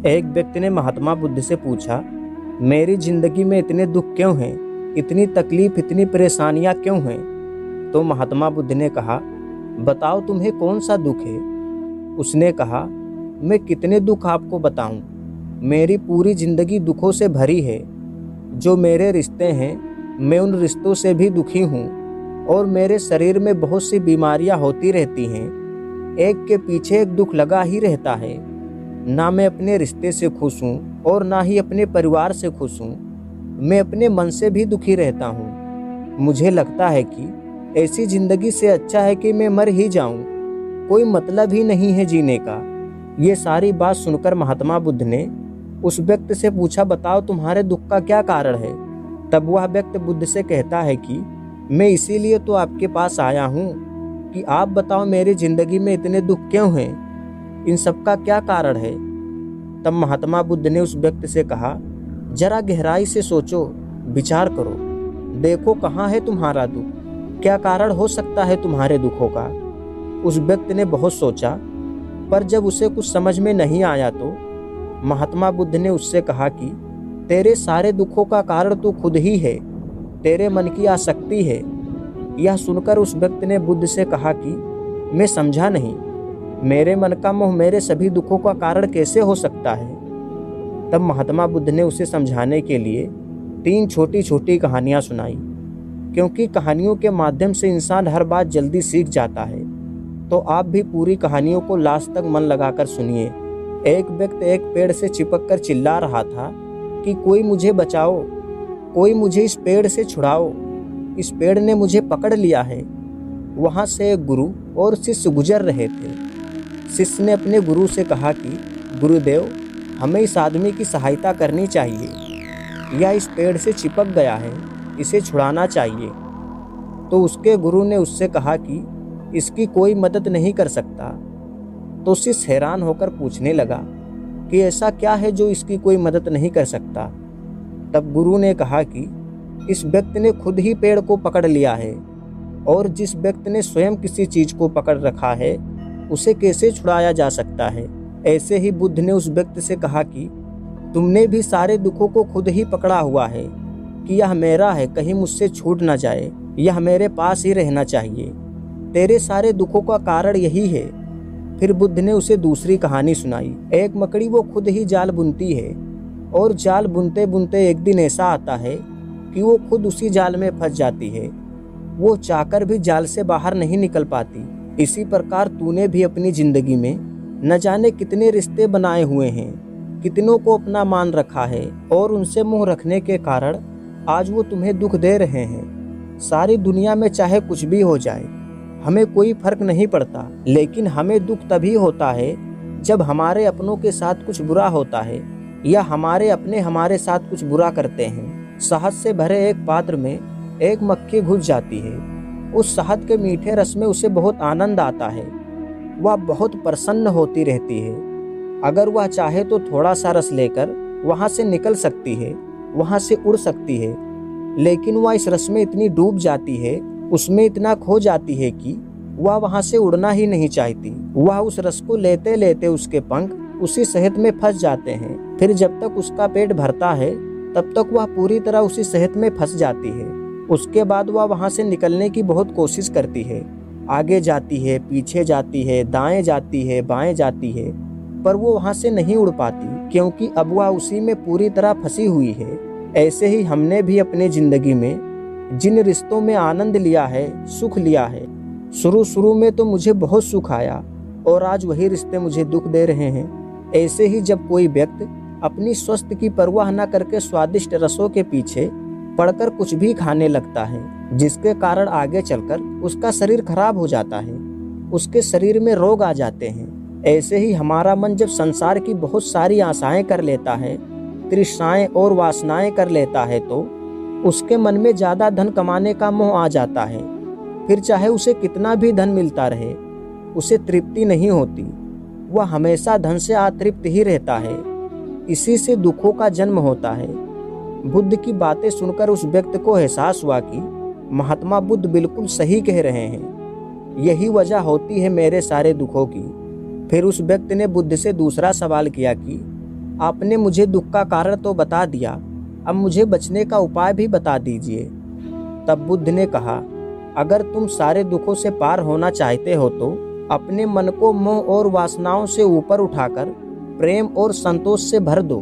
एक व्यक्ति ने महात्मा बुद्ध से पूछा, मेरी जिंदगी में इतने दुख क्यों हैं, इतनी तकलीफ, इतनी परेशानियां क्यों हैं? तो महात्मा बुद्ध ने कहा, बताओ तुम्हें कौन सा दुख है? उसने कहा, मैं कितने दुख आपको बताऊं, मेरी पूरी जिंदगी दुखों से भरी है। जो मेरे रिश्ते हैं, मैं उन रिश्तों से भी दुखी हूँ, और मेरे शरीर में बहुत सी बीमारियां होती रहती हैं। एक के पीछे एक दुख लगा ही रहता है। ना मैं अपने रिश्ते से खुश हूँ और ना ही अपने परिवार से खुश हूँ। मैं अपने मन से भी दुखी रहता हूँ। मुझे लगता है कि ऐसी जिंदगी से अच्छा है कि मैं मर ही जाऊँ, कोई मतलब ही नहीं है जीने का। ये सारी बात सुनकर महात्मा बुद्ध ने उस व्यक्ति से पूछा, बताओ तुम्हारे दुख का क्या कारण है? तब वह व्यक्ति बुद्ध से कहता है कि मैं इसीलिए तो आपके पास आया हूँ कि आप बताओ मेरी जिंदगी में इतने दुख क्यों हैं, इन सब का क्या कारण है? तब महात्मा बुद्ध ने उस व्यक्ति से कहा, जरा गहराई से सोचो, विचार करो, देखो कहाँ है तुम्हारा दुख, क्या कारण हो सकता है तुम्हारे दुखों का? उस व्यक्ति ने बहुत सोचा, पर जब उसे कुछ समझ में नहीं आया तो महात्मा बुद्ध ने उससे कहा कि तेरे सारे दुखों का कारण तू खुद ही है, तेरे मन की आसक्ति है। यह सुनकर उस व्यक्ति ने बुद्ध से कहा कि मैं समझा नहीं, मेरे मन का मोह मेरे सभी दुखों का कारण कैसे हो सकता है? तब महात्मा बुद्ध ने उसे समझाने के लिए 3 छोटी छोटी कहानियां सुनाई, क्योंकि कहानियों के माध्यम से इंसान हर बात जल्दी सीख जाता है। तो आप भी पूरी कहानियों को लास्ट तक मन लगाकर सुनिए। एक व्यक्ति एक पेड़ से चिपक कर चिल्ला रहा था कि कोई मुझे बचाओ, कोई मुझे इस पेड़ से छुड़ाओ, इस पेड़ ने मुझे पकड़ लिया है। वहाँ से एक गुरु और शिष्य गुजर रहे थे। शिष्य ने अपने गुरु से कहा कि गुरुदेव, हमें इस आदमी की सहायता करनी चाहिए, यह इस पेड़ से चिपक गया है, इसे छुड़ाना चाहिए। तो उसके गुरु ने उससे कहा कि इसकी कोई मदद नहीं कर सकता। तो शिष्य हैरान होकर पूछने लगा कि ऐसा क्या है जो इसकी कोई मदद नहीं कर सकता? तब गुरु ने कहा कि इस व्यक्ति ने खुद ही पेड़ को पकड़ लिया है, और जिस व्यक्ति ने स्वयं किसी चीज को पकड़ रखा है उसे कैसे छुड़ाया जा सकता है? ऐसे ही बुद्ध ने उस व्यक्ति से कहा कि तुमने भी सारे दुखों को खुद ही पकड़ा हुआ है कि यह मेरा है, कहीं मुझसे छूट ना जाए, यह मेरे पास ही रहना चाहिए। तेरे सारे दुखों का कारण यही है। फिर बुद्ध ने उसे दूसरी कहानी सुनाई। एक मकड़ी वो खुद ही जाल बुनती है, और जाल बुनते बुनते एक दिन ऐसा आता है कि वो खुद उसी जाल में फंस जाती है। वो चाहकर भी जाल से बाहर नहीं निकल पाती। इसी प्रकार तूने भी अपनी जिंदगी में न जाने कितने रिश्ते बनाए हुए हैं, कितनों को अपना मान रखा है, और उनसे मुंह रखने के कारण आज वो तुम्हें दुख दे रहे हैं। सारी दुनिया में चाहे कुछ भी हो जाए, हमें कोई फर्क नहीं पड़ता, लेकिन हमें दुख तभी होता है जब हमारे अपनों के साथ कुछ बुरा होता है, या हमारे अपने हमारे साथ कुछ बुरा करते हैं। शहद से भरे एक पात्र में एक मक्खी घुस जाती है। उस शहद के मीठे रस में उसे बहुत आनंद आता है, वह बहुत प्रसन्न होती रहती है। अगर वह चाहे तो थोड़ा सा रस लेकर वहाँ से निकल सकती है, वहाँ से उड़ सकती है, लेकिन वह इस रस में इतनी डूब जाती है, उसमें इतना खो जाती है कि वह वहाँ से उड़ना ही नहीं चाहती। वह उस रस को लेते लेते उसके पंख उसी शहद में फंस जाते हैं। फिर जब तक उसका पेट भरता है तब तक वह पूरी तरह उसी शहद में फंस जाती है। उसके बाद वह वहाँ से निकलने की बहुत कोशिश करती है, आगे जाती है, पीछे जाती है, दाएं जाती है, बाएं जाती है, पर वो वहाँ से नहीं उड़ पाती, क्योंकि अब वह उसी में पूरी तरह फंसी हुई है। ऐसे ही हमने भी अपनी जिंदगी में जिन रिश्तों में आनंद लिया है, सुख लिया है, शुरू में तो मुझे बहुत सुख आया, और आज वही रिश्ते मुझे दुख दे रहे हैं। ऐसे ही जब कोई व्यक्ति अपनी स्वास्थ्य की परवाह न करके स्वादिष्ट रसों के पीछे पड़कर कुछ भी खाने लगता है, जिसके कारण आगे चलकर उसका शरीर खराब हो जाता है, उसके शरीर में रोग आ जाते हैं। ऐसे ही हमारा मन जब संसार की बहुत सारी आशाएं कर लेता है, तृष्णाएं और वासनाएं कर लेता है, तो उसके मन में ज्यादा धन कमाने का मोह आ जाता है। फिर चाहे उसे कितना भी धन मिलता रहे, उसे तृप्ति नहीं होती, वह हमेशा धन से अतृप्त ही रहता है। इसी से दुखों का जन्म होता है। बुद्ध की बातें सुनकर उस व्यक्ति को एहसास हुआ कि महात्मा बुद्ध बिल्कुल सही कह रहे हैं, यही वजह होती है मेरे सारे दुखों की। फिर उस व्यक्ति ने बुद्ध से दूसरा सवाल किया कि आपने मुझे दुख का कारण तो बता दिया, अब मुझे बचने का उपाय भी बता दीजिए। तब बुद्ध ने कहा, अगर तुम सारे दुखों से पार होना चाहते हो तो अपने मन को मोह और वासनाओं से ऊपर उठाकर प्रेम और संतोष से भर दो,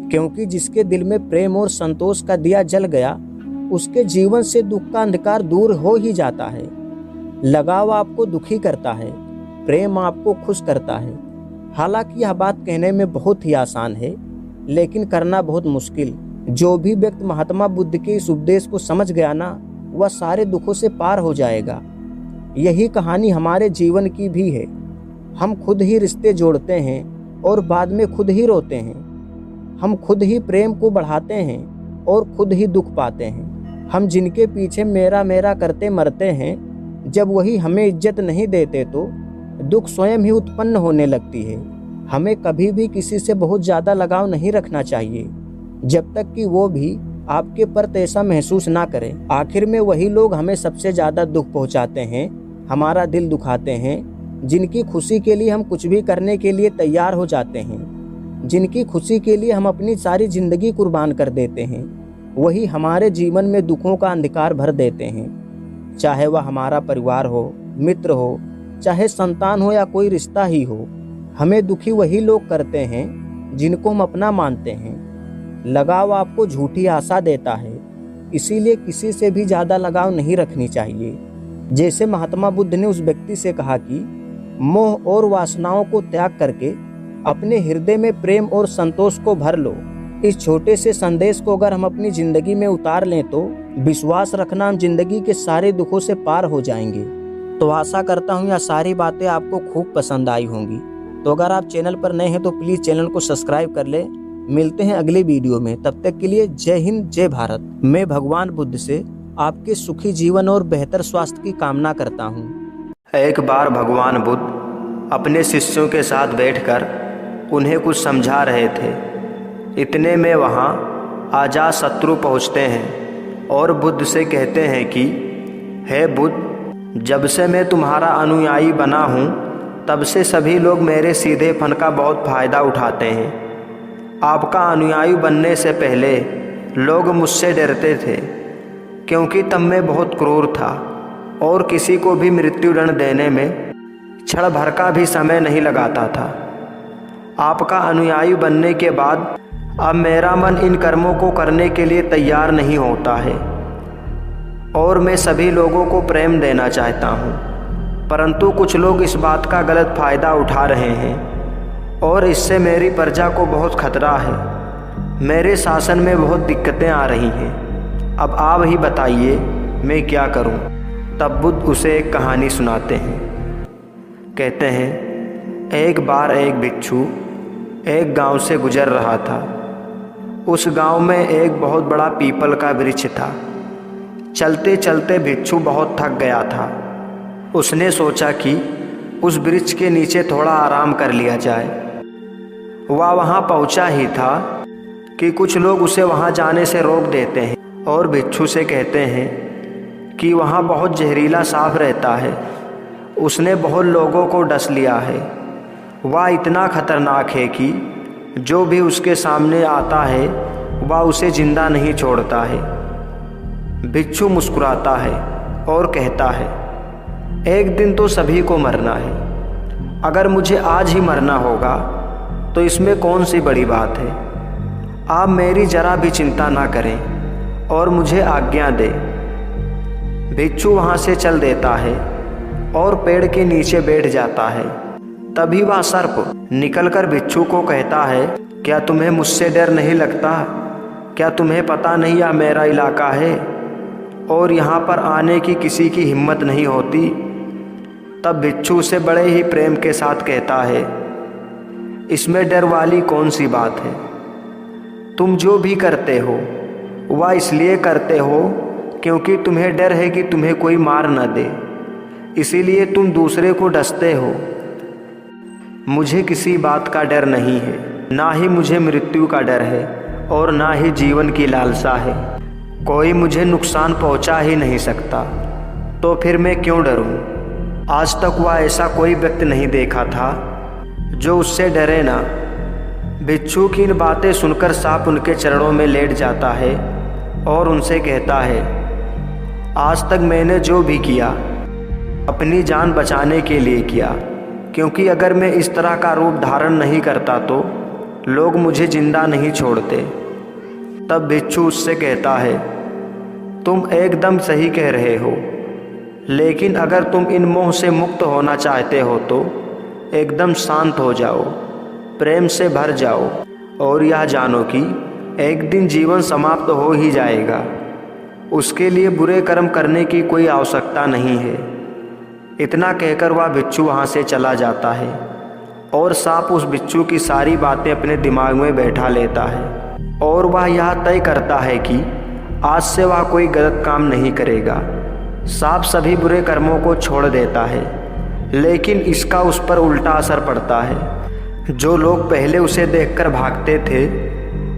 क्योंकि जिसके दिल में प्रेम और संतोष का दिया जल गया, उसके जीवन से दुख का अंधकार दूर हो ही जाता है। लगाव आपको दुखी करता है, प्रेम आपको खुश करता है। हालांकि यह बात कहने में बहुत ही आसान है, लेकिन करना बहुत मुश्किल। जो भी व्यक्ति महात्मा बुद्ध के इस उपदेश को समझ गया ना, वह सारे दुखों से पार हो जाएगा। यही कहानी हमारे जीवन की भी है। हम खुद ही रिश्ते जोड़ते हैं और बाद में खुद ही रोते हैं। हम खुद ही प्रेम को बढ़ाते हैं और खुद ही दुख पाते हैं। हम जिनके पीछे मेरा मेरा करते मरते हैं, जब वही हमें इज्जत नहीं देते तो दुख स्वयं ही उत्पन्न होने लगती है। हमें कभी भी किसी से बहुत ज़्यादा लगाव नहीं रखना चाहिए, जब तक कि वो भी आपके प्रति ऐसा महसूस ना करें। आखिर में वही लोग हमें सबसे ज़्यादा दुख पहुंचाते हैं, हमारा दिल दुखाते हैं, जिनकी खुशी के लिए हम कुछ भी करने के लिए तैयार हो जाते हैं, जिनकी खुशी के लिए हम अपनी सारी ज़िंदगी कुर्बान कर देते हैं, वही हमारे जीवन में दुखों का अंधकार भर देते हैं। चाहे वह हमारा परिवार हो, मित्र हो, चाहे संतान हो या कोई रिश्ता ही हो, हमें दुखी वही लोग करते हैं जिनको हम अपना मानते हैं। लगाव आपको झूठी आशा देता है, इसीलिए किसी से भी ज़्यादा लगाव नहीं रखनी चाहिए। जैसे महात्मा बुद्ध ने उस व्यक्ति से कहा कि मोह और वासनाओं को त्याग करके अपने हृदय में प्रेम और संतोष को भर लो। इस छोटे से संदेश को अगर हम अपनी ज़िंदगी में उतार लें तो विश्वास रखना, हम जिंदगी के सारे दुखों से पार हो जाएंगे। तो आशा करता हूँ यह सारी बातें आपको खूब पसंद आई होंगी। तो अगर आप चैनल पर नए हैं तो प्लीज़ चैनल को सब्सक्राइब कर ले। मिलते हैं अगले वीडियो में, तब तक के लिए जय हिंद, जय भारत। मैं भगवान बुद्ध से आपके सुखी जीवन और बेहतर स्वास्थ्य की कामना करता हूँ। एक बार भगवान बुद्ध अपने शिष्यों के साथ बैठकर उन्हें कुछ समझा रहे थे। इतने में वहाँ अजातशत्रु पहुँचते हैं और बुद्ध से कहते हैं कि हे बुद्ध, जब से मैं तुम्हारा अनुयायी बना हूँ तब से सभी लोग मेरे सीधेपन का बहुत फ़ायदा उठाते हैं। आपका अनुयायी बनने से पहले लोग मुझसे डरते थे, क्योंकि तब मैं बहुत क्रूर था और किसी को भी मृत्युदंड देने में क्षण भर का भी समय नहीं लगाता था। आपका अनुयायी बनने के बाद अब मेरा मन इन कर्मों को करने के लिए तैयार नहीं होता है और मैं सभी लोगों को प्रेम देना चाहता हूँ, परंतु कुछ लोग इस बात का गलत फ़ायदा उठा रहे हैं और इससे मेरी प्रजा को बहुत खतरा है। मेरे शासन में बहुत दिक्कतें आ रही हैं। अब आप ही बताइए मैं क्या करूं? तब बुद्ध उसे एक कहानी सुनाते हैं। कहते हैं, एक बार एक भिक्षु एक गांव से गुजर रहा था। उस गांव में एक बहुत बड़ा पीपल का वृक्ष था। चलते चलते भिक्षु बहुत थक गया था। उसने सोचा कि उस वृक्ष के नीचे थोड़ा आराम कर लिया जाए। वह वहाँ पहुँचा ही था कि कुछ लोग उसे वहाँ जाने से रोक देते हैं और भिक्षु से कहते हैं कि वहाँ बहुत जहरीला सांप रहता है, उसने बहुत लोगों को डस लिया है। वह इतना खतरनाक है कि जो भी उसके सामने आता है वह उसे जिंदा नहीं छोड़ता है। भिक्षु मुस्कुराता है और कहता है, एक दिन तो सभी को मरना है। अगर मुझे आज ही मरना होगा तो इसमें कौन सी बड़ी बात है। आप मेरी जरा भी चिंता ना करें और मुझे आज्ञा दें। भिक्षु वहाँ से चल देता है और पेड़ के नीचे बैठ जाता है। तभी वह सर्प निकलकर भिक्षु को कहता है, क्या तुम्हें मुझसे डर नहीं लगता? क्या तुम्हें पता नहीं यह मेरा इलाका है और यहाँ पर आने की किसी की हिम्मत नहीं होती? तब भिक्षु से बड़े ही प्रेम के साथ कहता है, इसमें डर वाली कौन सी बात है? तुम जो भी करते हो वह इसलिए करते हो क्योंकि तुम्हें डर है कि तुम्हें कोई मार न दे, इसीलिए तुम दूसरे को डसते हो। मुझे किसी बात का डर नहीं है, ना ही मुझे मृत्यु का डर है और ना ही जीवन की लालसा है। कोई मुझे नुकसान पहुंचा ही नहीं सकता, तो फिर मैं क्यों डरूं? आज तक वह ऐसा कोई व्यक्ति नहीं देखा था जो उससे डरे ना। भिक्षु की इन बातें सुनकर सांप उनके चरणों में लेट जाता है और उनसे कहता है, आज तक मैंने जो भी किया अपनी जान बचाने के लिए किया, क्योंकि अगर मैं इस तरह का रूप धारण नहीं करता तो लोग मुझे जिंदा नहीं छोड़ते। तब भिक्षु उससे कहता है, तुम एकदम सही कह रहे हो, लेकिन अगर तुम इन मोह से मुक्त होना चाहते हो तो एकदम शांत हो जाओ, प्रेम से भर जाओ और यह जानो कि एक दिन जीवन समाप्त हो ही जाएगा। उसके लिए बुरे कर्म करने की कोई आवश्यकता नहीं है। इतना कहकर वह भिक्षु वहाँ से चला जाता है और सांप उस भिक्षु की सारी बातें अपने दिमाग में बैठा लेता है और वह यह तय करता है कि आज से वह कोई गलत काम नहीं करेगा। सांप सभी बुरे कर्मों को छोड़ देता है, लेकिन इसका उस पर उल्टा असर पड़ता है। जो लोग पहले उसे देखकर भागते थे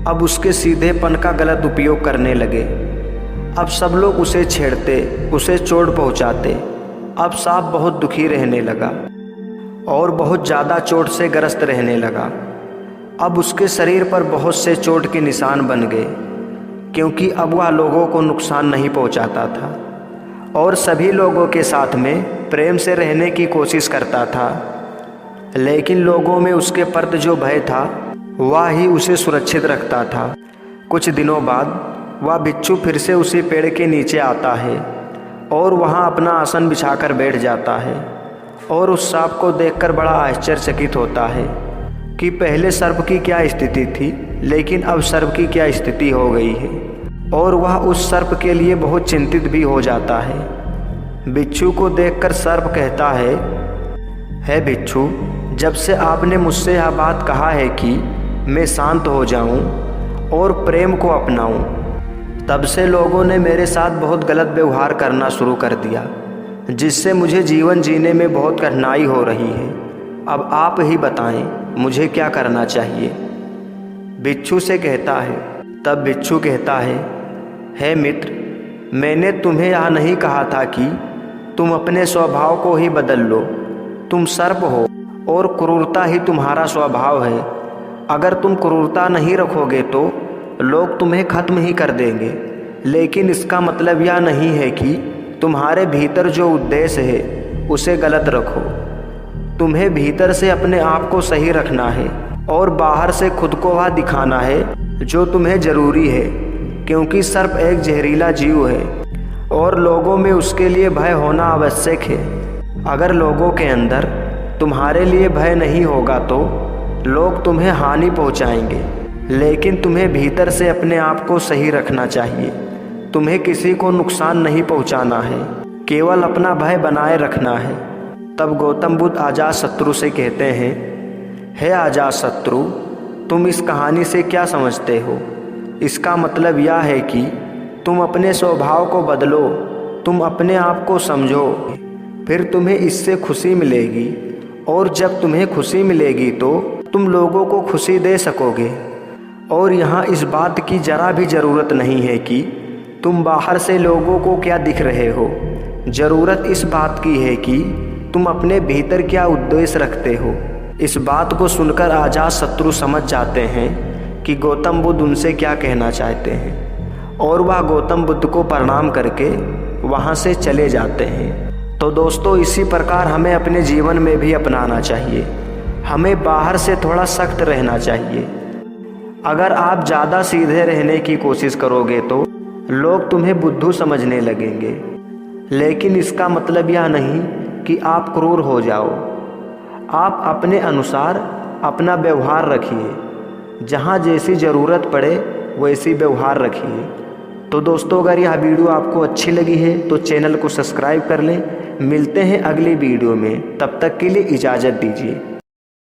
अब उसके सीधेपन का गलत उपयोग करने लगे। अब सब लोग उसे छेड़ते, उसे चोट पहुंचाते। अब सांप बहुत दुखी रहने लगा और बहुत ज़्यादा चोट से ग्रस्त रहने लगा। अब उसके शरीर पर बहुत से चोट के निशान बन गए, क्योंकि अब वह लोगों को नुकसान नहीं पहुंचाता था और सभी लोगों के साथ में प्रेम से रहने की कोशिश करता था। लेकिन लोगों में उसके प्रति जो भय था वह ही उसे सुरक्षित रखता था। कुछ दिनों बाद वह भिक्षु फिर से उसी पेड़ के नीचे आता है और वहाँ अपना आसन बिछाकर बैठ जाता है और उस सांप को देखकर बड़ा आश्चर्यचकित होता है कि पहले सर्प की क्या स्थिति थी, लेकिन अब सर्प की क्या स्थिति हो गई है। और वह उस सर्प के लिए बहुत चिंतित भी हो जाता है। भिक्षु को देखकर सर्प कहता है भिक्षु, जब से आपने मुझसे यह बात कहा है कि मैं शांत हो जाऊं और प्रेम को अपनाऊं, तब से लोगों ने मेरे साथ बहुत गलत व्यवहार करना शुरू कर दिया, जिससे मुझे जीवन जीने में बहुत कठिनाई हो रही है। अब आप ही बताएं मुझे क्या करना चाहिए। भिक्षु से कहता है। तब भिक्षु कहता है मित्र, मैंने तुम्हें यह नहीं कहा था कि तुम अपने स्वभाव को ही बदल लो। तुम सर्प हो और क्रूरता ही तुम्हारा स्वभाव है। अगर तुम क्रूरता नहीं रखोगे तो लोग तुम्हें खत्म ही कर देंगे। लेकिन इसका मतलब यह नहीं है कि तुम्हारे भीतर जो उद्देश्य है उसे गलत रखो। तुम्हें भीतर से अपने आप को सही रखना है और बाहर से खुद को वह दिखाना है जो तुम्हें ज़रूरी है, क्योंकि सर्प एक जहरीला जीव है और लोगों में उसके लिए भय होना आवश्यक है। अगर लोगों के अंदर तुम्हारे लिए भय नहीं होगा तो लोग तुम्हें हानि पहुंचाएंगे, लेकिन तुम्हें भीतर से अपने आप को सही रखना चाहिए। तुम्हें किसी को नुकसान नहीं पहुंचाना है, केवल अपना भय बनाए रखना है। तब गौतम बुद्ध अजातशत्रु से कहते हैं, हे अजातशत्रु, तुम इस कहानी से क्या समझते हो? इसका मतलब यह है कि तुम अपने स्वभाव को बदलो, तुम अपने आप को समझो, फिर तुम्हें इससे खुशी मिलेगी और जब तुम्हें खुशी मिलेगी तो तुम लोगों को खुशी दे सकोगे। और यहाँ इस बात की ज़रा भी ज़रूरत नहीं है कि तुम बाहर से लोगों को क्या दिख रहे हो। ज़रूरत इस बात की है कि तुम अपने भीतर क्या उद्देश्य रखते हो। इस बात को सुनकर अजातशत्रु समझ जाते हैं कि गौतम बुद्ध उनसे क्या कहना चाहते हैं और वह गौतम बुद्ध को प्रणाम करके वहाँ से चले जाते हैं। तो दोस्तों, इसी प्रकार हमें अपने जीवन में भी अपनाना चाहिए। हमें बाहर से थोड़ा सख्त रहना चाहिए। अगर आप ज़्यादा सीधे रहने की कोशिश करोगे तो लोग तुम्हें बुद्धू समझने लगेंगे, लेकिन इसका मतलब यह नहीं कि आप क्रूर हो जाओ। आप अपने अनुसार अपना व्यवहार रखिए, जहाँ जैसी ज़रूरत पड़े वैसी व्यवहार रखिए। तो दोस्तों, अगर यह वीडियो आपको अच्छी लगी है तो चैनल को सब्सक्राइब कर लें। मिलते हैं अगली वीडियो में, तब तक के लिए इजाज़त दीजिए।